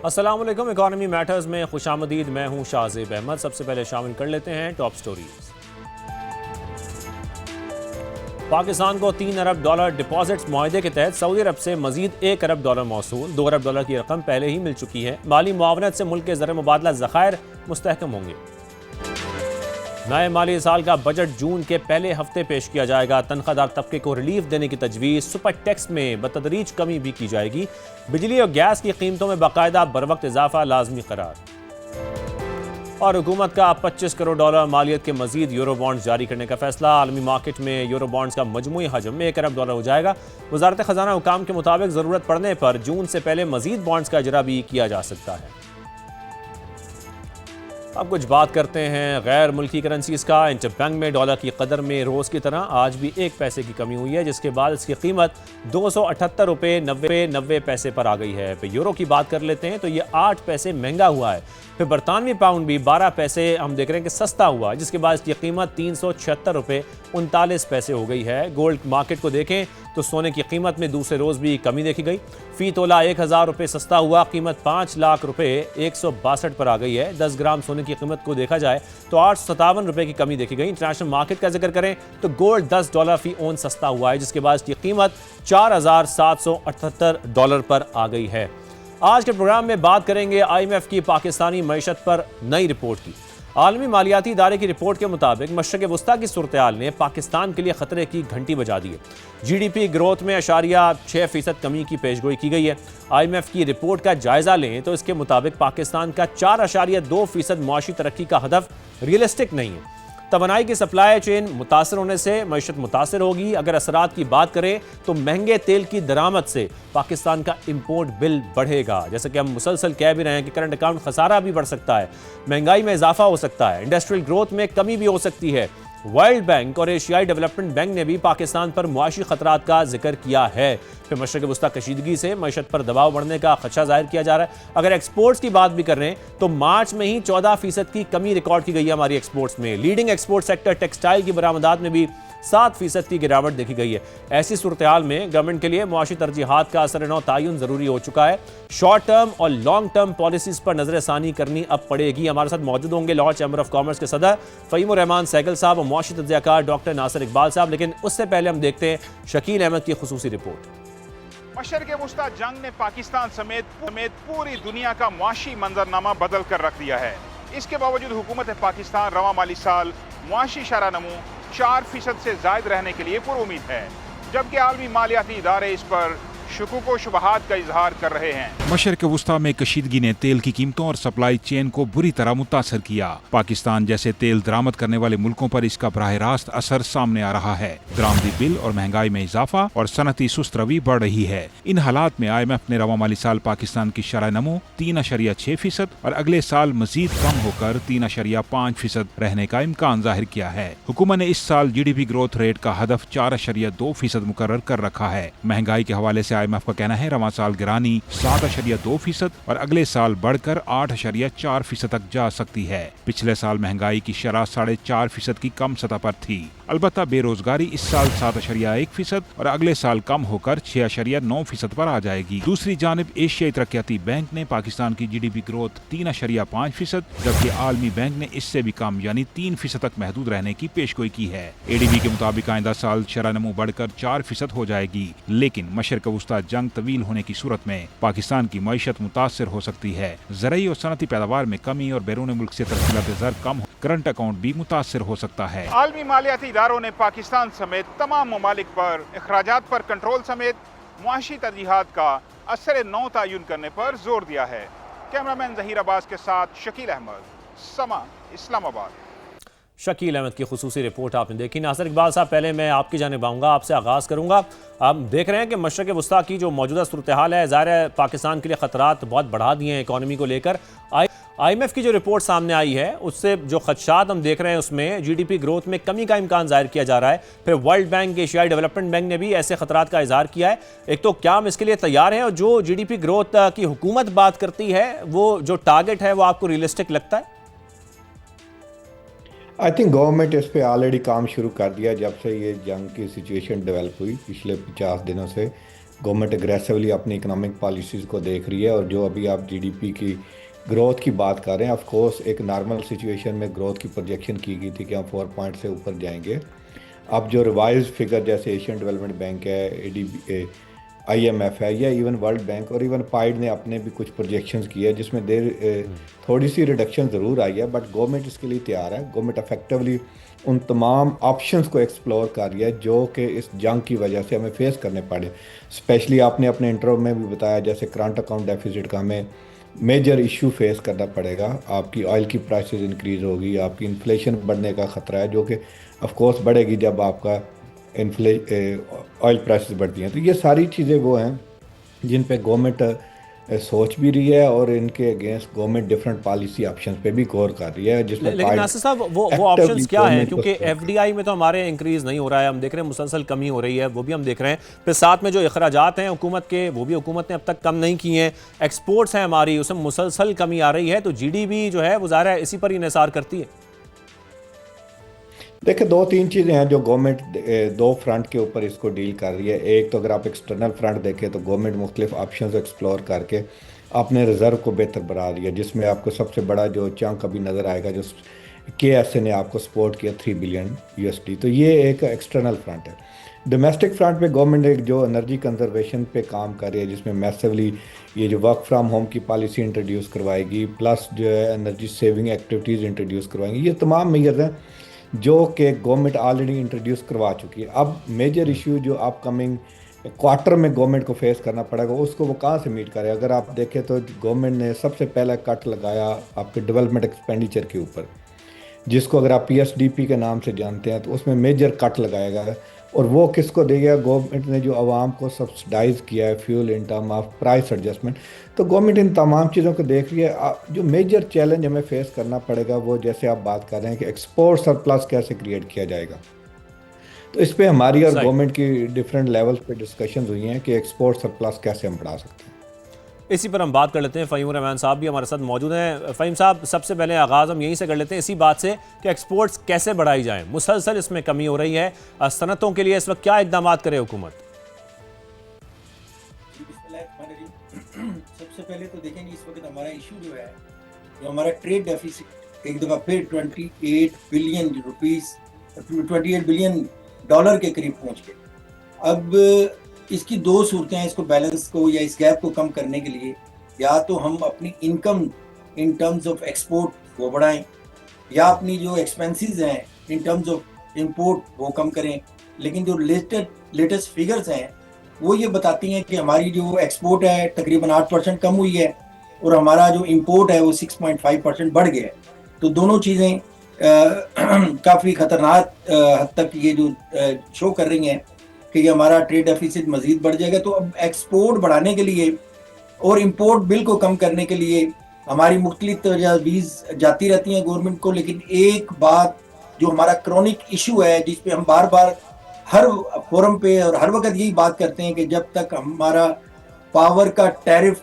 अस्सलाम वालेकुम। Economy matters में खुशामदीद। मैं हूं शाहजेब अहमद। सबसे पहले शामिल कर लेते हैं टॉप स्टोरीज। पाकिस्तान को $3 अरब डिपॉजिट्स मुआहदे के तहत सऊदी अरब से मजीद $1 अरब मौसूल। $2 अरब की रकम पहले ही मिल चुकी है। माली मुआवनत से मुल्क के ज़र मुबादला ज़खायर मुस्तहकम होंगे। नए माली साल का बजट जून के पहले हफ्ते पेश किया जाएगा। तनख्वाहदार तबके को रिलीफ देने की तजवीज़। सुपर टैक्स में बतदरीज कमी भी की जाएगी। बिजली और गैस की कीमतों में बाकायदा बरवक्त इजाफा लाजमी करार। और हुकूमत का $25 करोड़ मालियत के मजीद यूरो बॉन्ड्स जारी करने का फैसला। आलमी मार्केट में यूरो बॉन्ड्स का मजमूई हजम $1 अरब हो जाएगा। वजारत खजाना हुकाम के मुताबिक ज़रूरत पड़ने पर जून से पहले मजीद बॉन्ड्स का इजरा भी किया जा सकता है। अब कुछ बात करते हैं गैर मुल्की करेंसीज का। इंटरबैंक में डॉलर की कदर में रोज़ की तरह आज भी 1 पैसे की कमी हुई है, जिसके बाद इसकी कीमत $278.90 पर आ गई है। फिर यूरो की बात कर लेते हैं तो ये 8 पैसे महंगा हुआ है। फिर बरतानवी पाउंड भी 12 पैसे हम देख रहे हैं कि सस्ता हुआ, जिसके बाद इसकी कीमत $376.39 हो गई है। गोल्ड मार्केट को देखें तो सोने की कीमत में दूसरे रोज़ भी कमी देखी गई। फी तोला $1000 सस्ता हुआ, कीमत $5,01,62 पर आ गई है। 10 ग्राम सोने की कीमत को देखा जाए तो $857 की कमी देखी गई। इंटरनेशनल मार्केट का जिक्र करें तो गोल्ड $10 फी ओन सस्ता हुआ है, जिसके बाद इसकी कीमत $4,778 पर आ गई है। आज के प्रोग्राम में बात करेंगे IMF की पाकिस्तानी मईशत पर नई रिपोर्ट की। आलमी मालियाती इदारे की रिपोर्ट के मुताबिक मशरक़ वस्ता की सूरत-ए-हाल ने पाकिस्तान के लिए खतरे की घंटी बजा दी है। GDP ग्रोथ में 6% कमी की पेशगोई की गई है। IMF की रिपोर्ट का जायजा लें तो इसके मुताबिक पाकिस्तान का 4.2% मुआशी तरक्की का हदफ रियलिस्टिक नहीं है। तवानाई की सप्लाई चेन मुतासर होने से मईशत मुतासर होगी। अगर असरात की बात करें तो महंगे तेल की दरामद से पाकिस्तान का इंपोर्ट बिल बढ़ेगा। जैसे कि हम मुसलसल कह भी रहे हैं कि करंट अकाउंट खसारा भी बढ़ सकता है, महंगाई में इजाफा हो सकता है, इंडस्ट्रियल ग्रोथ में कमी भी हो सकती है। वर्ल्ड बैंक और एशियाई डेवलपमेंट बैंक ने भी पाकिस्तान पर मुआशी खतरात का जिक्र किया है। फिर मशरक़ वस्ता कशीदगी से मईशत पर दबाव बढ़ने का खदशा जाहिर किया जा रहा है। अगर एक्सपोर्ट्स की बात भी कर रहे हैं तो मार्च में ही 14% की कमी रिकॉर्ड की गई है हमारी एक्सपोर्ट्स में। लीडिंग एक्सपोर्ट सेक्टर टेक्सटाइल की बरामदात में भी 7% की गिरावट देखी गई है। ऐसी सूरत-ए-हाल में गवर्नमेंट के लिए मुआशी तरजीहात का असर-ए-नौ तयन जरूरी हो चुका है। शॉर्ट टर्म और लॉन्ग टर्म पॉलिसीज पर नजरसानी करनी अब पड़ेगी। हमारे साथ मौजूद होंगे लाहौर चैम्बर ऑफ कॉमर्स के सदर फ़हीमुर रहमान सहगल साहब और मुआशी तज्ज़ियाकार डॉक्टर नासिर इकबाल साहब। लेकिन उससे पहले हम देखते हैं शकील अहमद की खुसूसी रिपोर्ट। मशरक़ वस्ता जंग ने पाकिस्तान समेत पूरी दुनिया का मुआशी मंजरनामा बदल कर रख दिया है। इसके बावजूद हुकूमत पाकिस्तान रवा माली साल मुआशी शरह-ए-नमू 4% से जायद रहने के लिए पुरुमीद है, जबकि आलमी मालियाती इदारे इस पर शुकूक व शुबहात का इजहार कर रहे हैं। मशरक़ वस्ता में कशीदगी ने तेल की कीमतों और सप्लाई चेन को बुरी तरह मुतासर किया। पाकिस्तान जैसे तेल दरामद करने वाले मुल्कों पर इसका बराह रास्त असर सामने आ रहा है। दरामदी बिल और महंगाई में इजाफा और सनती सुस्त रवी बढ़ रही है। इन हालात में IMF ने रवा माली साल पाकिस्तान की शरह-ए-नमू 3.6% और अगले साल मजीद कम होकर 3.5% रहने का इम्कान जाहिर किया है। हुकूमत ने इस साल GDP ग्रोथ रेट का हदफ 4.2% मुकर्रर कर रखा है। महंगाई के हवाले से IMF का कहना है रवा साल गिरानी 7.2% और अगले साल बढ़कर 8.4% तक जा सकती है। पिछले साल महंगाई की शरह 4.5% की कम सतह पर थी। अलबत्ता बेरोजगारी इस साल 7.1% और अगले साल कम होकर 6.9% पर आ जाएगी। दूसरी जानिब एशियाई तरक्याती बैंक ने पाकिस्तान की GDP ग्रोथ 3.5%, जबकि आलमी बैंक ने इससे भी कम यानी 3% तक महदूद रहने की पेशगोई की है। ADB के मुताबिक आइंदा साल शरह-ए-नमू बढ़कर 4% हो जाएगी। लेकिन मशरक़ वस्ता जंग तवील होने की सूरत में पाकिस्तान की मईशत मुतासर हो सकती है। ज़राई और सनती पैदावार में कमी और बैरून मुल्क से तरसीलात ज़र कम, करंट अकाउंट भी मुतासर हो सकता है। आलमी मालियाती इदारों ने पाकिस्तान समेत तमाम ममालिक पर अखराजात पर कंट्रोल समेत मुआशी तरजीहात का असर-ए-नौ तयन करने पर जोर दिया है। कैमरामैन ज़हीर अब्बास के साथ शकील अहमद, समा, इस्लामाबाद। शकील अहमद की खुसूसी रिपोर्ट आपने देखी। नासिर इकबाल साहब, पहले मैं आपकी जानिब आऊँगा, आपसे आगाज़ करूँगा। हम देख रहे हैं कि मशरक़ वस्ता की जो मौजूदा सूरत-ए-हाल है, ज़ाहिर है पाकिस्तान के लिए ख़तरात बहुत बढ़ा दिए हैं इकॉनमी को लेकर। IMF की जो रिपोर्ट सामने आई है उससे जो खदशात हम देख रहे हैं उसमें GDP ग्रोथ में कमी का इम्कान जाहिर किया जा रहा है। फिर वर्ल्ड बैंक, एशियाई डेवलपमेंट बैंक ने भी ऐसे खतरात का इजहार किया है। एक तो क्या हम इसके लिए तैयार हैं, और जो GDP ग्रोथ की हुकूमत बात करती है वो जो टारगेट है वो आपको रियलिस्टिक लगता है? आई थिंक गवर्नमेंट इस पे ऑलरेडी काम शुरू कर दिया जब से ये जंग की सिचुएशन डेवलप हुई पिछले 50 दिनों से। गवर्नमेंट एग्रेसिवली अपनी इकोनॉमिक पॉलिसीज़ को देख रही है। और जो अभी आप जीडीपी की ग्रोथ की बात कर रहे हैं, ऑफ कोर्स एक नॉर्मल सिचुएशन में ग्रोथ की प्रोजेक्शन की गई थी कि हम 4 पॉइंट से ऊपर जाएंगे। अब जो रिवाइज फिगर जैसे एशियन डेवलपमेंट बैंक है, एडीबी, आईएमएफ है, या इवन वर्ल्ड बैंक और इवन पाइड ने अपने भी कुछ प्रोजेक्शंस किए हैं जिसमें थोड़ी सी रिडक्शन ज़रूर आई है, बट गवर्नमेंट इसके लिए तैयार है। गवर्नमेंट इफेक्टिवली उन तमाम ऑप्शंस को एक्सप्लोर कर रही है जो कि इस जंग की वजह से हमें फेस करने पड़े। स्पेशली आपने अपने इंटरव्यू में भी बताया, जैसे करंट अकाउंट डेफिसिट का हमें मेजर इशू फेस करना पड़ेगा। आपकी ऑयल की प्राइसेस इंक्रीज़ होगी, आपकी इन्फ्लेशन बढ़ने का ख़तरा है जो कि ऑफ कोर्स बढ़ेगी जब आपका ऑयल प्राइसेस बढ़ती हैं। तो ये सारी चीज़ें वो हैं जिन पे गवर्नमेंट सोच भी रही है और इनके against government different policy options पे भी गौर कर रही है, जिसमें लेकिन नासिर साहब वो ऑप्शंस क्या हैं? क्योंकि एफडीआई में तो हमारे इंक्रीज नहीं हो रहा है, हम देख रहे हैं मुसलसल कमी हो रही है, वो भी हम देख रहे हैं। फिर साथ में जो अखराजात हैं हुकूमत के, वो भी हुकूमत ने अब तक कम नहीं किए हैं। एक्सपोर्ट्स हैं हमारी, उसमें मुसलसल कमी आ रही है, तो जीडीपी जो है वो ज़ाहिर है इसी पर ही इंहिसार करती है। देखिए, 2-3 चीज़ें हैं जो गवर्नमेंट दो फ्रंट के ऊपर इसको डील कर रही है। एक तो अगर आप एक्सटर्नल फ्रंट देखें तो गवर्नमेंट मुख्तलिफ ऑप्शन एक्सप्लोर करके अपने रिज़र्व को बेहतर बढ़ा रही है, जिसमें आपको सबसे बड़ा जो चंक अभी नज़र आएगा जो KSA ने आपको सपोर्ट किया 3 बिलियन USD। तो ये एक एक्सटर्नल फ्रंट है। डोमेस्टिक फ्रंट पे गवर्नमेंट एक जो एनर्जी कंजर्वेशन पे काम कर रही है, जिसमें मैसिवली ये जो वर्क फ्राम होम की पॉलिसी इंट्रोड्यूस करवाएगी, प्लस जो है एनर्जी सेविंग एक्टिविटीज़ इंट्रोड्यूस करवाएंगी। ये तमाम मेजर्स हैं जो कि गवर्नमेंट ऑलरेडी इंट्रोड्यूस करवा चुकी है। अब मेजर इशू जो अपकमिंग क्वार्टर में गवर्नमेंट को फेस करना पड़ेगा, उसको वो कहाँ से मीट करे। अगर आप देखें तो गवर्नमेंट ने सबसे पहला कट लगाया आपके डेवलपमेंट एक्सपेंडिचर के ऊपर, जिसको अगर आप PSDP के नाम से जानते हैं, तो उसमें मेजर कट लगाया गया है। और वो किसको देगा? गवर्नमेंट ने जो आवाम को सब्सिडाइज किया है fuel in term of price adjustment. तो गवर्नमेंट इन तमाम चीज़ों को देख रही है। जो मेजर चैलेंज हमें फेस करना पड़ेगा वो जैसे आप बात कर रहे हैं कि एक्सपोर्ट सरप्लस कैसे क्रिएट किया जाएगा। तो इस पे हमारी और गवर्नमेंट की डिफरेंट लेवल्स पे डिस्कशंस हुई हैं कि एक्सपोर्ट सरप्लस कैसे हम बढ़ा सकते हैं। इसी पर हम बात कर लेते हैं। फ़हीम रहमान साहब भी हमारे साथ मौजूद हैं। फ़हीम साहब, सबसे पहले आगाज़ हम यहीं से कर लेते हैं, इसी बात से कि एक्सपोर्ट्स कैसे बढ़ाई जाएं। मुसलसल इसमें कमी हो रही है, सनतों के लिए इस वक्त क्या इकदाम करे हुकूमत? सबसे पहले तो देखेंगे इस वक्त हमारा इशू जो है, जो हमारा ट्रेड डेफिसिट एक दफ़ा फिर 28 बिलियन रुपीस, 28 बिलियन डॉलर के करीब पहुंच गए। अब इसकी दो सूरतें हैं, इसको बैलेंस को या इस गैप को कम करने के लिए। या तो हम अपनी income in terms of export वो बढ़ाएं, या अपनी जो एक्सपेंसेस हैं इन टर्म्स ऑफ इंपोर्ट वो कम करें। लेकिन जो लेटेस्ट फिगर्स हैं वो ये बताती हैं कि हमारी जो एक्सपोर्ट है तकरीबन 8% कम हुई है और हमारा जो इंपोर्ट है वो 6.5% बढ़ गया है। तो दोनों चीज़ें काफ़ी ख़तरनाक हद तक ये जो शो कर रही हैं कि ये हमारा ट्रेड डेफिसिट मज़ीद बढ़ जाएगा। तो अब एक्सपोर्ट बढ़ाने के लिए और इंपोर्ट बिल को कम करने के लिए हमारी मुख्तलिफ तजवीज़ जाती रहती हैं गवर्नमेंट को। लेकिन एक बात जो हमारा क्रॉनिक इशू है, जिस पे हम बार बार हर फोरम पे और हर वक्त यही बात करते हैं कि जब तक हमारा पावर का टैरिफ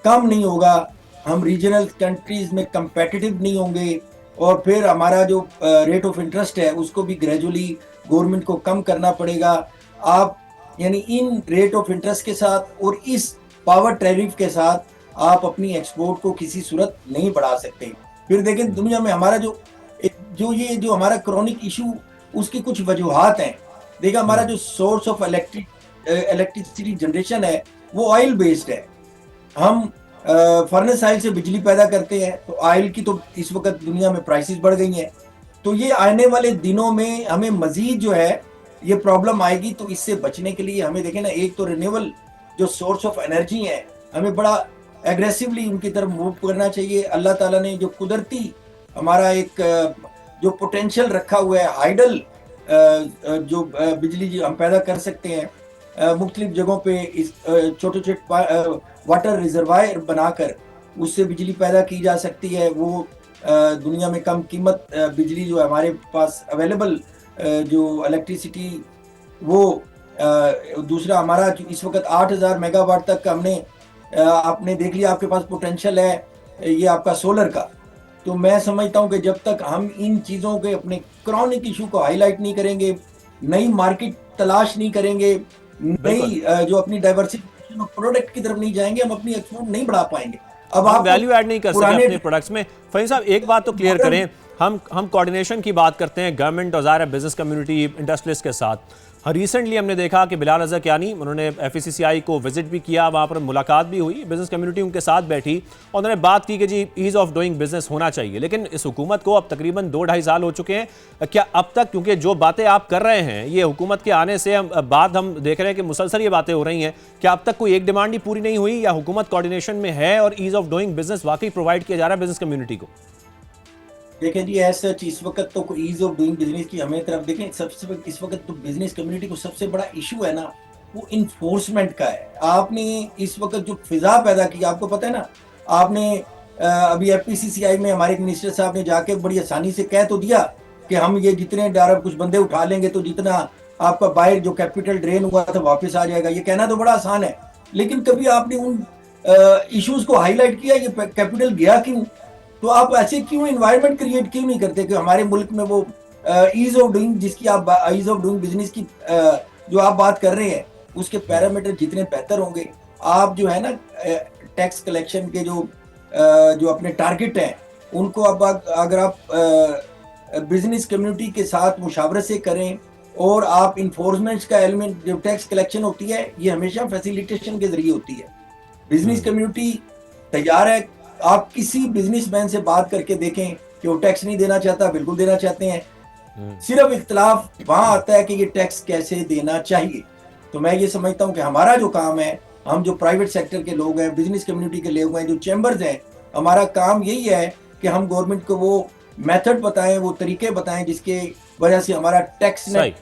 कम नहीं होगा, हम रीजनल कंट्रीज़ में कंपेटिटिव नहीं होंगे। और फिर हमारा जो रेट ऑफ इंटरेस्ट है उसको भी ग्रेजुअली गवर्नमेंट को कम करना पड़ेगा। आप यानी इन रेट ऑफ इंटरेस्ट के साथ और इस पावर टैरिफ के साथ आप अपनी एक्सपोर्ट को किसी सूरत नहीं बढ़ा सकते। फिर देखें दुनिया में हमारा जो हमारा क्रॉनिक इशू, उसकी कुछ वजूहात हैं। देखा, हमारा जो सोर्स ऑफ इलेक्ट्रिसिटी जनरेशन है वो ऑयल बेस्ड है। हम फर्नेस ऑयल से बिजली पैदा करते हैं, तो ऑयल की तो इस वक्त दुनिया में प्राइसेस बढ़ गई हैं। तो ये आने वाले दिनों में हमें मजीद जो है ये प्रॉब्लम आएगी। तो इससे बचने के लिए हमें देखें ना, एक तो रिन्यूएबल जो सोर्स ऑफ एनर्जी है हमें बड़ा एग्रेसिवली उनकी तरफ मूव करना चाहिए। अल्लाह ताला ने जो कुदरती हमारा एक जो पोटेंशियल रखा हुआ है, हाइडल जो बिजली हम पैदा कर सकते हैं मुख्तलिफ जगहों पे, इस छोटे छोटे वाटर रिजर्वायर बनाकर उससे बिजली पैदा की जा सकती है। वो दुनिया में कम कीमत बिजली जो हमारे पास अवेलेबल जो इलेक्ट्रिसिटी वो दूसरा हमारा इस वक्त 8000 मेगावाट तक हमने आपने देख लिया, आपके पास पोटेंशियल है ये आपका सोलर का। तो मैं समझता हूँ कि जब तक हम इन चीज़ों के अपने क्रॉनिक इशू को हाईलाइट नहीं करेंगे, नई मार्केट तलाश नहीं करेंगे, नहीं जो अपनी डाइवर्सिफिकेशन ऑफ प्रोडक्ट की तरफ नहीं जाएंगे, हम अपनी एक्सपोर्ट नहीं बढ़ा पाएंगे। अब हम आप वैल्यू ऐड नहीं कर सकते पुराने अपने प्रोडक्ट्स में। फहीम साहब एक बात तो क्लियर करें, हम कोऑर्डिनेशन की बात करते हैं गवर्नमेंट और ज़ाहिर बिजनेस कम्युनिटी इंडस्ट्रियलिस्ट के साथ। रिसेंटली हमने देखा कि बिलाल रज़ा कियानी उन्होंने FECCI को विजिट भी किया, वहाँ पर मुलाकात भी हुई, बिजनेस कम्युनिटी उनके साथ बैठी और उन्होंने बात की कि जी ईज़ ऑफ डूइंग बिजनेस होना चाहिए। लेकिन इस हुकूमत को अब तकरीबन 2-2.5 साल हो चुके हैं, क्या अब तक, क्योंकि जो बातें आप कर रहे हैं ये हुकूमत के आने से बाद हम देख रहे हैं कि मुसलसल ये बातें हो रही हैं, क्या अब तक कोई एक डिमांड ही पूरी नहीं हुई या हुकूमत कोऑर्डिनेशन में है और ईज़ ऑफ डूइंग बिजनेस वाकई प्रोवाइड किया जा रहा है बिजनेस कम्युनिटी को? देखें जी, ऐसा इस वक्त तो कोई ईज ऑफ डूइंग बिजनेस की हमें तरफ देखें, सबसे इस वक्त तो बिजनेस कम्युनिटी को सबसे बड़ा इशू है ना, वो इन्फोर्समेंट का है। आपने इस वक्त जो फिजा पैदा की, आपको पता है ना, आपने अभी FPCCI में हमारे मिनिस्टर साहब ने जाके बड़ी आसानी से कह तो दिया कि हम ये जितने डायरेक्ट कुछ बंदे उठा लेंगे तो जितना आपका बाहर जो कैपिटल ड्रेन हुआ था वापस आ जाएगा। ये कहना तो बड़ा आसान है, लेकिन कभी आपने उन इश्यूज को हाईलाइट किया, ये कैपिटल गया क्यों? तो आप ऐसे क्यों इन्वायरमेंट क्रिएट क्यों नहीं करते कि हमारे मुल्क में वो ईज ऑफ डूइंग, जिसकी आप ईज ऑफ डूइंग बिजनेस की जो आप बात कर रहे हैं, उसके पैरामीटर जितने बेहतर होंगे, आप जो है ना टैक्स कलेक्शन के जो अपने टारगेट हैं उनको अब अगर आप बिजनेस कम्युनिटी के साथ मुशावरत से करें और आप इन्फोर्समेंट का एलिमेंट, जो टैक्स कलेक्शन होती है ये हमेशा फैसिलिटेशन के जरिए होती है। बिजनेस कम्युनिटी तैयार है, आप किसी बिजनेसमैन से बात करके देखें कि वो टैक्स नहीं देना चाहता, बिल्कुल देना चाहते हैं। सिर्फ इख्तलाफ वहां आता है कि ये टैक्स कैसे देना चाहिए। तो मैं ये समझता हूं कि हमारा जो काम है, हम जो प्राइवेट सेक्टर के लोग हैं, बिजनेस कम्युनिटी के लोग हैं, जो चैम्बर्स हैं, हमारा काम यही है कि हम गवर्नमेंट को वो मेथड बताएं, वो तरीके बताएं जिसके वजह से हमारा टैक्स नेट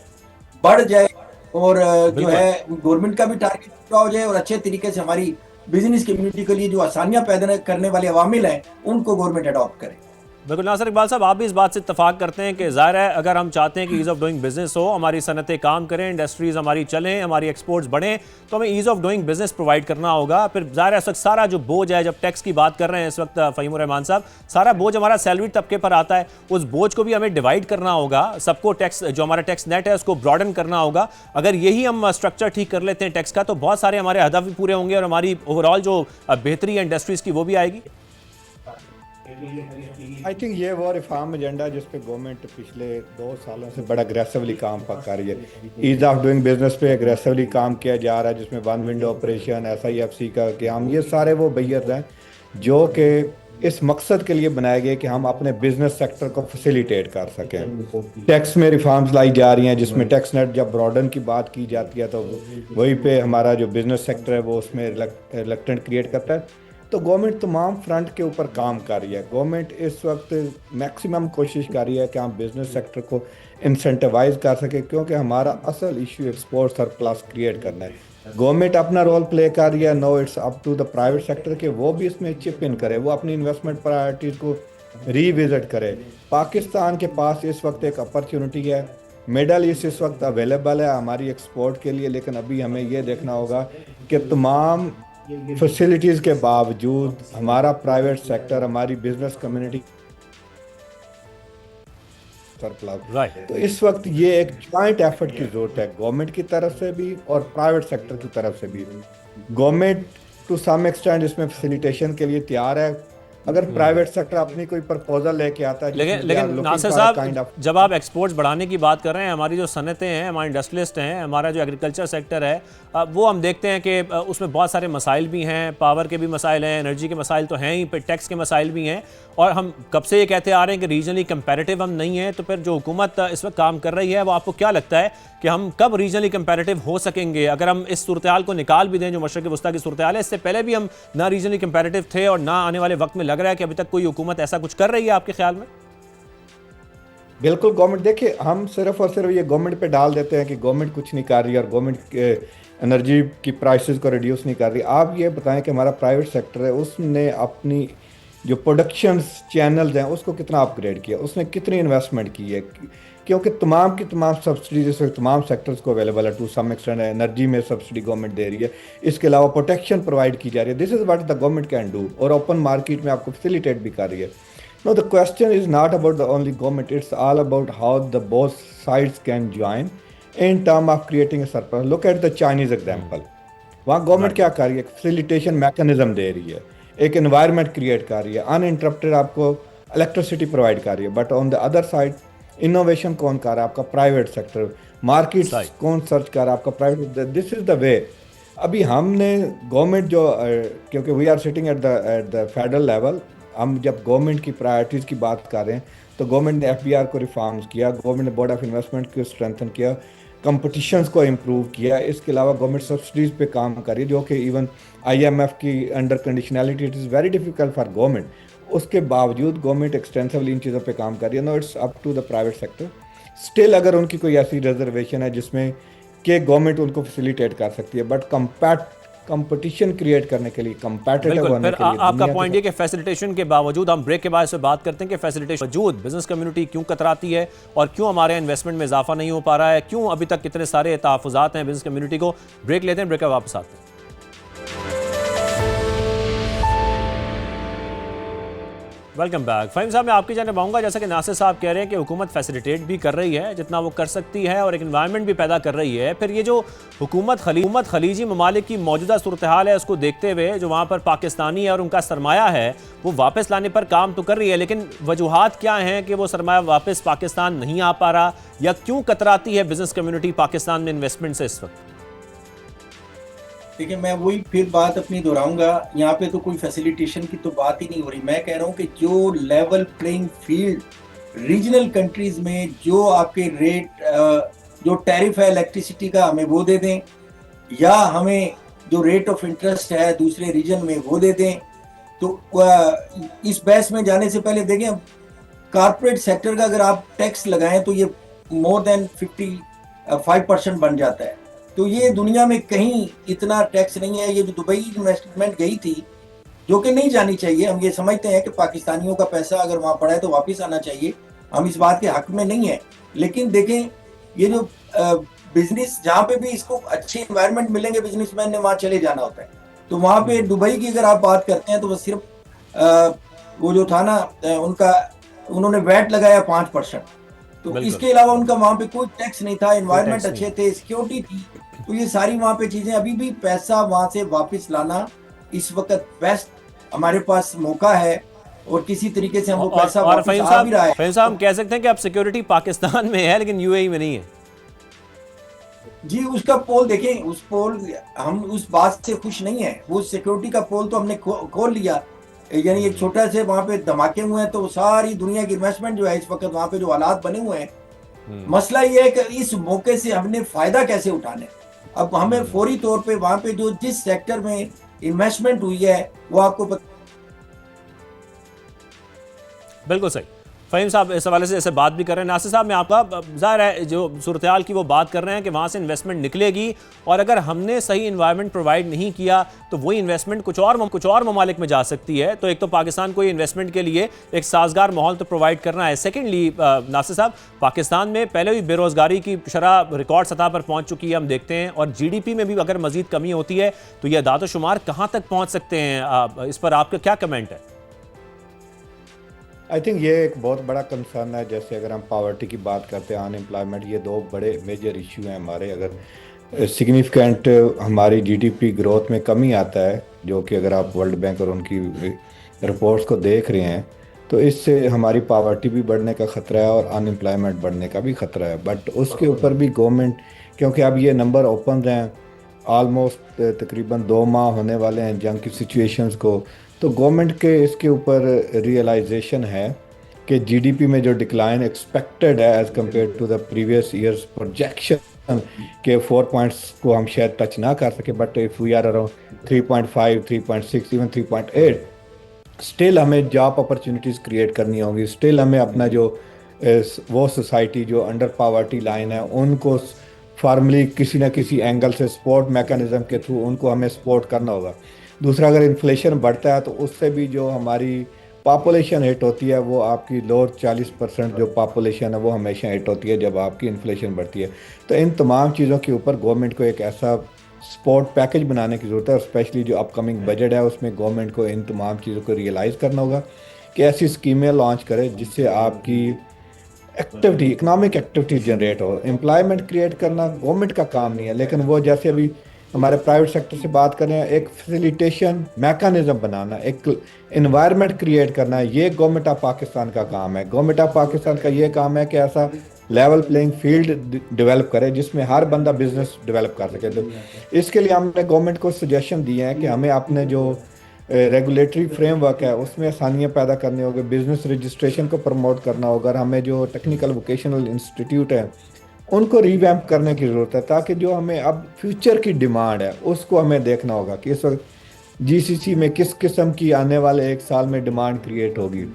बढ़ जाए और जो है गवर्नमेंट का भी टारगेट पूरा हो जाए और अच्छे तरीके से हमारी बिजनेस कम्युनिटी के लिए जो आसानियां पैदा करने वाले अवामिल हैं उनको गवर्नमेंट अडॉप्ट करे। बिल्कुल नासिर इकबाल साहब, आप भी इस बात से इत्तफाक करते हैं कि ज़ाहिर है अगर हम चाहते हैं कि ईज़ ऑफ डूइंग बिजनेस हो, हमारी सनतें काम करें, इंडस्ट्रीज़ हमारी चलें, हमारी एक्सपोर्ट्स बढ़ें, तो हमें ease of doing business provide करना होगा। फिर ज़ाहिर है इस वक्त सारा जो बोझ है, जब टैक्स की बात कर रहे हैं इस वक्त फ़हीमुर रहमान साहब, सारा बोझ हमारा सैलरी तबके पर आता है, उस बोझ को भी हमें डिवाइड करना होगा, सबको टैक्स, जो हमारा टैक्स नेट है उसको ब्रॉडन करना होगा। अगर यही हम स्ट्रक्चर ठीक कर लेते हैं टैक्स का, तो बहुत सारे हमारे हदफ भी पूरे होंगे और हमारी ओवरऑल जो बेहतरी है इंडस्ट्रीज़ की वो भी आएगी। आई थिंक ये वो रिफॉर्म एजेंडा जिस पे गवर्नमेंट पिछले 2 सालों से बड़ा अग्रेसिवली काम कर रही है, ईज ऑफ डूइंग बिजनेस पे अग्रेसिवली काम किया जा रहा है, जिसमें वन विंडो ऑपरेशन, SIFC का काम, ये सारे वो बैरियर्स हैं जो कि इस मकसद के लिए बनाए गए कि हम अपने बिजनेस सेक्टर को फैसिलिटेट कर सकें। टैक्स में रिफॉर्म्स लाई जा रही हैं, जिसमें टैक्स नेट जब ब्रॉडन की बात की जाती है तो वहीं पे हमारा जो बिजनेस सेक्टर है वो उसमें रिलक्टेंट क्रिएट करता है। तो गवर्नमेंट तमाम फ्रंट के ऊपर काम कर रही है। गवर्नमेंट इस वक्त मैक्सिमम कोशिश कर रही है कि हम बिजनेस सेक्टर को इंसेंटिवाइज कर सके, क्योंकि हमारा असल इशू एक्सपोर्ट सरप्लस क्रिएट करना है। गवर्नमेंट अपना रोल प्ले कर रही है, no it's up to the private sector के वो भी इसमें चिप इन करे, वो अपनी इन्वेस्टमेंट प्रायोरिटीज़ को रीविजिट करे। पाकिस्तान के पास इस वक्त एक अपॉर्चुनिटी है, मिडल ईस्ट इस वक्त अवेलेबल है हमारी एक्सपोर्ट के लिए, लेकिन अभी हमें ये देखना होगा कि तमाम फैसिलिटीज़ के बावजूद हमारा प्राइवेट सेक्टर, हमारी बिजनेस कम्युनिटी तो इस वक्त ये एक जॉइंट एफर्ट की जरूरत है, गवर्नमेंट की तरफ से भी और प्राइवेट सेक्टर की तरफ से भी। गवर्नमेंट टू सम एक्सटेंट इसमें फैसिलिटेशन के लिए तैयार है, अगर प्राइवेट सेक्टर अपनी कोई प्रपोजल लेके आता है। लेकिन नासिर साहब, जब आप एक्सपोर्ट्स बढ़ाने की बात कर रहे हैं, हमारी जो सनतें हैं, हमारे इंडस्ट्रियलिस्ट हैं, हमारा जो एग्रीकल्चर सेक्टर है, वो हम देखते हैं कि उसमें बहुत सारे मसाइल भी हैं, पावर के भी मसाइल हैं, एनर्जी के मसाइल तो हैं ही, फिर टैक्स के मसाइल भी हैं, और हम कब से ये कहते आ रहे हैं कि रीजनली कंपैरेटिव हम नहीं हैं। तो फिर जो हुकूमत इस वक्त काम कर रही है, वो आपको क्या लगता है कि हम कब रीजनली कंपैरेटिव हो सकेंगे? अगर हम इस सूरत-ए-हाल को निकाल भी दें जो मशरक़ वस्ता की सूरत-ए-हाल है, इससे पहले भी हम ना रीजनली कंपैरेटिव थे और ना आने वाले वक्त में लग रहा है कि अभी तक कोई हुकूमत ऐसा कुछ कर रही है आपके ख्याल में? बिल्कुल, गवर्नमेंट, देखिए हम सिर्फ और सिर्फ ये गवर्नमेंट पे डाल देते हैं कि गवर्नमेंट कुछ नहीं कर रही और गवर्नमेंट एनर्जी की प्राइसेस को रिड्यूस नहीं कर रही। आप ये बताएं कि हमारा प्राइवेट सेक्टर है, उसने अपनी जो प्रोडक्शन चैनल्स हैं उसको कितना अपग्रेड किया, उसने कितनी इन्वेस्टमेंट की है, क्योंकि तमाम की तमाम सब्सिडीज इस वक्त तमाम सेक्टर्स को अवेलेबल है। टू सम एक्सटेंट एनर्जी में सब्सिडी गवर्नमेंट दे रही है, इसके अलावा प्रोटेक्शन प्रोवाइड की जा रही है। This is what the government can do, और ओपन मार्केट में आपको फैसिलिटेट भी कर रही है। No, the question is not about the only government, it's all about how the both sides can join in term of creating a surplus. Look at the Chinese example. वहाँ government क्या कर रही है, facilitation mechanism दे रही है, एक environment create कर रही है, अनइंटरप्टेड आपको इलेक्ट्रिसिटी प्रोवाइड कर रही है, but on the other side innovation कौन कर रहा है, आपका प्राइवेट सेक्टर, मार्केट्स कौन सर्च कर रहा है, आपका private. This is the way. अभी हमने गवर्नमेंट जो क्योंकि we are sitting at the federal level, हम जब गवर्नमेंट की प्रायोरिटीज़ की बात कर रहे हैं तो गवर्नमेंट ने एफबीआर को रिफॉर्म्स किया, गवर्नमेंट ने बोर्ड ऑफ इन्वेस्टमेंट को स्ट्रेंथन किया, कंपटीशंस को इम्प्रूव किया. इसके अलावा गवर्नमेंट सब्सिडीज़ पे काम कर रही है, जो कि इवन आईएमएफ की under conditionality it is very difficult for government. उसके बावजूद गवर्नमेंट एक्सटेंसिवली इन चीज़ों पे काम कर रही है. No, it's up to the private sector. Still अगर उनकी कोई ऐसी रिजर्वेशन है जिसमें कि गवर्नमेंट उनको फैसिलिटेट कर सकती है, बट कंपटीशन क्रिएट करने के लिए, कंपैटिटिव होने के लिए. आपका पॉइंट ये कि फैसिलिटेशन के बावजूद, हम ब्रेक के बाद से बात करते हैं कि फैसिलिटेशन के बावजूद बिजनेस कम्युनिटी क्यों कतराती है और क्यों हमारे इन्वेस्टमेंट में इजाफा नहीं हो पा रहा है, क्यों अभी तक कितने सारे तहफ़्फ़ुज़ात हैं बिजनेस कम्युनिटी को. ब्रेक लेते हैं, ब्रेक के वापस आते हैं. Welcome back. फ़हीम साहब, मैं आपकी जानब आऊँगा. जैसा कि नासिर साहब कह रहे हैं कि हुकूमत फैसिलिटेट भी कर रही है जितना वो कर सकती है और एक इन्वायरमेंट भी पैदा कर रही है. फिर ये जो हुकूमत खलीजी ममालिक की मौजूदा सूरत हाल है, उसको देखते हुए जो वहाँ पर पाकिस्तानी है और उनका सरमाया है वो वापस लाने पर काम तो कर रही है, लेकिन वजूहात क्या हैं कि वो सरमाया वापस पाकिस्तान नहीं आ पा रहा, या क्यों कतराती है बिजनेस कम्युनिटी पाकिस्तान में इन्वेस्टमेंट से इस वक्त? देखिए, मैं वही फिर बात अपनी दोहराऊंगा. यहाँ पे तो कोई फैसिलिटेशन की तो बात ही नहीं हो रही. मैं कह रहा हूँ कि जो level playing field regional countries में, जो आपके रेट, जो टैरिफ है इलेक्ट्रिसिटी का, हमें वो दे दें, या हमें जो रेट ऑफ इंटरेस्ट है दूसरे रीजन में वो दे दें. तो इस बहस में जाने से पहले देखें, कारपोरेट सेक्टर का अगर आप टैक्स लगाएं तो ये मोर देन 55% बन जाता है. तो ये दुनिया में कहीं इतना टैक्स नहीं है. ये जो दुबई इन्वेस्टमेंट गई थी, जो कि नहीं जानी चाहिए, हम ये समझते हैं कि पाकिस्तानियों का पैसा अगर वहाँ पड़ा है तो वापस आना चाहिए, हम इस बात के हक में नहीं है. लेकिन देखें, ये जो बिजनेस, जहाँ पे भी इसको अच्छे इन्वायरमेंट मिलेंगे बिजनेसमैन ने वहाँ चले जाना होता है. तो वहाँ पे दुबई की अगर आप बात करते हैं तो बस सिर्फ वो जो था ना, उन्होंने वैट लगाया 5%. तो इसके अलावा उनका वहाँ पे कोई टैक्स नहीं था, एनवायरनमेंट अच्छे थे, सिक्योरिटी थी. तो ये सारी वहाँ पे चीजें, अभी भी पैसा वहाँ से वापस लाना इस वक्त बेस्ट हमारे पास मौका है, और किसी तरीके से हम वो पैसा वापस आ भी रहा है. फ़हीम साहब, हम कह सकते हैं कि अब सिक्योरिटी पाकिस्तान में है लेकिन यूएई में नहीं है. जी, उसका पोल देखें, उस पोल, हम उस बात से खुश नहीं है. वो सिक्योरिटी का पोल तो हमने खोल लिया, यानी एक छोटा से वहाँ पे धमाके हुए हैं, तो सारी दुनिया की इन्वेस्टमेंट जो है इस वक्त वहाँ पे जो हालात बने हुए हैं, मसला ये है कि इस मौके से हमने फायदा कैसे उठाना है. अब हमें फौरी तौर पे वहाँ पे जो जिस सेक्टर में इन्वेस्टमेंट हुई है वो आपको बिल्कुल सही. फ़हीम साहब इस हवाले से ऐसे बात भी कर रहे हैं. नासिर साहब, मैं आपका, ज़ाहिर है जो सूरत-ए-हाल की वो बात कर रहे हैं कि वहाँ से इन्वेस्टमेंट निकलेगी, और अगर हमने सही इन्वायरमेंट प्रोवाइड नहीं किया तो वही इन्वेस्टमेंट कुछ और ममालिक में जा सकती है. तो एक तो पाकिस्तान को इन्वेस्टमेंट के लिए एक साजगार माहौल तो प्रोवाइड करना है. सेकेंडली नासिर साहब, पाकिस्तान में पहले भी बेरोज़गारी की शरह रिकॉर्ड सतह पर पहुँच चुकी है, हम देखते हैं, और GDP में भी अगर मज़ीद कमी होती है तो ये दादो-शुमार कहाँ तक पहुँच सकते हैं? इस पर आपका क्या कमेंट है? आई थिंक ये एक बहुत बड़ा कंसर्न है. जैसे अगर हम पावर्टी की बात करते हैं, अनएम्प्लॉयमेंट, ये दो बड़े मेजर इशू हैं हमारे. अगर सिग्निफिकेंट हमारी जीडीपी ग्रोथ में कमी आता है, जो कि अगर आप वर्ल्ड बैंक और उनकी रिपोर्ट्स को देख रहे हैं, तो इससे हमारी पावर्टी भी बढ़ने का ख़तरा है और अनएम्प्लॉयमेंट बढ़ने का भी ख़तरा है. बट उसके ऊपर भी गवर्नमेंट, क्योंकि अब ये नंबर ओपन हैं, ऑलमोस्ट तकरीबन 2 माह होने वाले हैं जंग की सिचुएशंस को, तो गवर्नमेंट के इसके ऊपर रियलाइजेशन है कि जीडीपी में जो डिक्लाइन एक्सपेक्टेड है as compared to the previous years projection के 4 पॉइंट्स को हम शायद टच ना कर सके, but if we are around 3.5, 3.6, even 3.8, still हमें जॉब अपॉर्चुनिटीज़ क्रिएट करनी होंगी. स्टिल हमें अपना जो वो सोसाइटी जो अंडर पावर्टी लाइन है उनको फॉर्मली किसी न किसी एंगल से सपोर्ट मैकेनिज्म के थ्रू उनको हमें सपोर्ट करना होगा. दूसरा, अगर इन्फ्लेशन बढ़ता है तो उससे भी जो हमारी पॉपुलेशन हिट होती है, वो आपकी लोअर 40% जो पॉपुलेशन है वो हमेशा हिट होती है जब आपकी इन्फ्लेशन बढ़ती है. तो इन तमाम चीज़ों के ऊपर गवर्नमेंट को एक ऐसा सपोर्ट पैकेज बनाने की ज़रूरत है, और स्पेशली जो अपकमिंग बजट है उसमें गवर्नमेंट को इन तमाम चीज़ों को रियलाइज़ करना होगा कि ऐसी स्कीमें लॉन्च करे जिससे आपकी एक्टिविटी, इकोनॉमिक एक्टिविटी जनरेट हो। एम्प्लॉयमेंट क्रिएट करना गवर्नमेंट का काम नहीं है, लेकिन वो जैसे अभी हमारे प्राइवेट सेक्टर से बात करें, एक फैसिलिटेशन मैकेनिज्म बनाना, एक इन्वायरमेंट क्रिएट करना, ये गवर्नमेंट ऑफ पाकिस्तान का काम है। गवर्नमेंट ऑफ पाकिस्तान का ये काम है कि ऐसा लेवल प्लेइंग फील्ड डेवलप करे जिसमें हर बंदा बिजनेस डेवलप कर सके। तो इसके लिए हमने गवर्नमेंट को सजेशन दिए हैं कि हमें अपने जो रेगुलेटरी फ्रेमवर्क है उसमें आसानियाँ पैदा करनी होगी, बिजनेस रजिस्ट्रेशन को प्रमोट करना होगा, और हमें जो टेक्निकल वोकेशनल इंस्टीट्यूट है उनको रिवैम्प करने की ज़रूरत है, ताकि जो हमें अब फ्यूचर की डिमांड है उसको हमें देखना होगा कि इस वक्त जीसीसी में किस किस्म की आने वाले 1 साल में डिमांड क्रिएट होगी,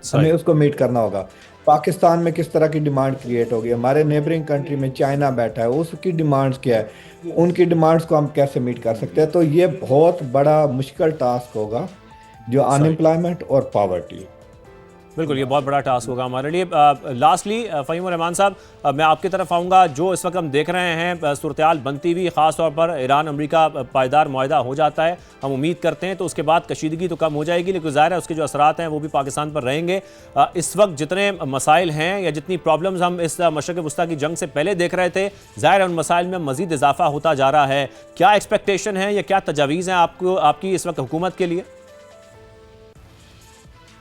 हमें उसको मीट करना होगा। पाकिस्तान में किस तरह की डिमांड क्रिएट होगी, हमारे नेबरिंग कंट्री में चाइना बैठा है, उसकी डिमांड्स क्या है, उनकी डिमांड्स को हम कैसे मीट कर सकते हैं। तो ये बहुत बड़ा मुश्किल टास्क होगा जो अनएम्प्लॉयमेंट और पॉवर्टी। बिल्कुल, ये बहुत बड़ा टास्क होगा हमारे लिए। लास्टली फ़हीम रहमान साहब, मैं आपकी तरफ आऊँगा। जो इस वक्त हम देख रहे हैं सूरत-ए-हाल बनती हुई, ख़ास तौर पर ईरान अमेरिका पायदार मुआहदा हो जाता है, हम उम्मीद करते हैं तो उसके बाद कशीदगी तो कम हो जाएगी, लेकिन ज़ाहिर है उसके जो असरात हैं वो भी पाकिस्तान पर रहेंगे। इस वक्त जितने मसाइल हैं या जितनी प्रॉब्लम्स हम इस मशरक़ वस्ता की जंग से पहले देख रहे थे, ज़ाहिर है उन मसाइल में मज़ीद इजाफा होता जा रहा है। क्या एक्सपेक्टेशन है या क्या तजावीज़ हैं आपकी इस वक्त हुकूमत के लिए?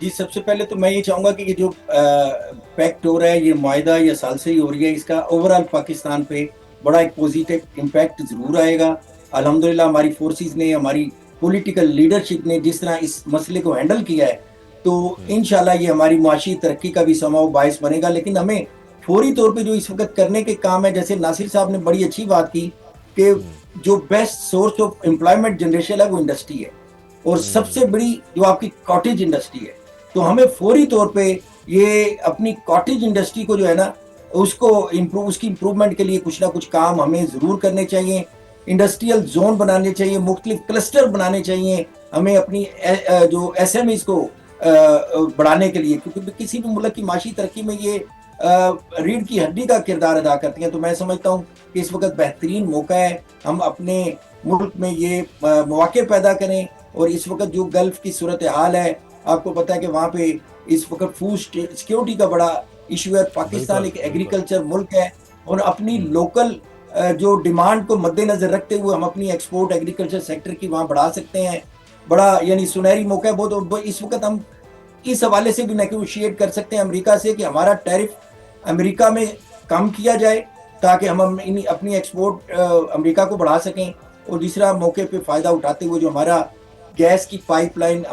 जी, सबसे पहले तो मैं ये चाहूँगा कि ये जो पैक्ट हो रहा है, ये मुआहदा या साल से ही हो रही है, इसका ओवरऑल पाकिस्तान पे बड़ा एक पॉजिटिव इम्पैक्ट ज़रूर आएगा। अल्हम्दुलिल्लाह हमारी फोर्सेस ने, हमारी पॉलिटिकल लीडरशिप ने जिस तरह इस मसले को हैंडल किया है, तो इंशाल्लाह ये हमारी मुआशी तरक्की का भी समाव बायस बनेगा। लेकिन हमें फौरी तौर पे जो इस वक्त करने के काम है, जैसे नासिर साहब ने बड़ी अच्छी बात की कि जो best source of employment generation है वो इंडस्ट्री है, और सबसे बड़ी जो आपकी कॉटेज इंडस्ट्री है। तो हमें फौरी तौर पे ये अपनी कॉटेज इंडस्ट्री को जो है ना उसको उसकी इम्प्रूवमेंट के लिए कुछ ना कुछ काम हमें ज़रूर करने चाहिए। इंडस्ट्रियल जोन बनाने चाहिए, मुख्तलिफ क्लस्टर बनाने चाहिए हमें अपनी जो SMEs को बढ़ाने के लिए, क्योंकि किसी भी मुल्क की माशी तरक्की में ये रीढ़ की हड्डी का किरदार अदा करती हैं। तो मैं समझता हूँ कि इस वक्त बेहतरीन मौका है हम अपने मुल्क में ये मौके पैदा करें। और इस वक्त जो गल्फ की सूरत हाल है, आपको पता है कि वहाँ पे इस वक्त फूड सिक्योरिटी का बड़ा इशू है। पाकिस्तान एक एग्रीकल्चर मुल्क है, और अपनी लोकल जो डिमांड को मद्देनजर रखते हुए हम अपनी एक्सपोर्ट एग्रीकल्चर सेक्टर की वहाँ बढ़ा सकते हैं। बड़ा यानी सुनहरी मौका है बहुत। इस वक्त हम इस हवाले से भी नेगोशिएट कर सकते हैं अमेरिका से कि हमारा टैरिफ अमेरिका में कम किया जाए, ताकि हम अपनी एक्सपोर्ट अमेरिका को बढ़ा सकें। और दूसरा, मौके पे फ़ायदा उठाते हुए जो हमारा गैस की पाइपलाइन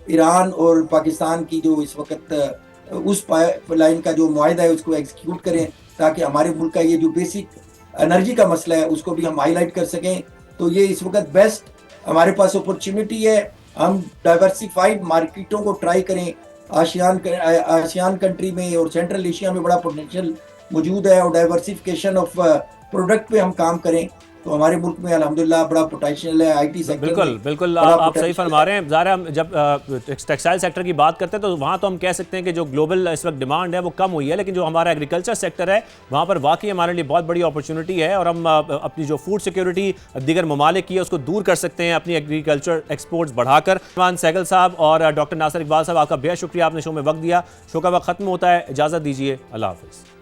ईरान और पाकिस्तान की जो इस वक्त उस पाइपलाइन का जो मुआहदा है उसको एग्जीक्यूट करें, ताकि हमारे मुल्क का ये जो बेसिक एनर्जी का मसला है उसको भी हम हाईलाइट कर सकें। तो ये इस वक्त बेस्ट हमारे पास अपॉर्चुनिटी है। हम डाइवर्सिफाइड मार्केटों को ट्राई करें। आसियान कंट्री में और सेंट्रल एशिया में बड़ा पोटेंशियल मौजूद है, और डाइवर्सिफिकेशन ऑफ प्रोडक्ट पे हम काम करें तो हमारे मुल्क में अल्हम्दुलिल्लाह बड़ा पोटेंशियल है। IT सेक्टर बिल्कुल आप सही फरमा रहे हैं। ज़ाहिर हम जब टेक्सटाइल सेक्टर की बात करते हैं तो वहाँ तो हम कह सकते हैं कि जो ग्लोबल इस वक्त डिमांड है वो कम हुई है, लेकिन जो हमारा एग्रीकल्चर सेक्टर है वहाँ पर वाकई हमारे लिए बहुत बड़ी अपॉर्चुनिटी है, और हम अपनी जो फूड सिक्योरिटी दीगर ममालिक की है उसको दूर कर सकते हैं अपनी एग्रीकल्चर एक्सपोर्ट्स बढ़ाकर। रहमान सहगल साहब और डॉक्टर नासिर इकबाल साहब, आपका बेहद शुक्रिया, आपने शो में वक्त दिया। शो का वक्त खत्म होता है, इजाज़त दीजिए, अल्लाह हाफ़िज़।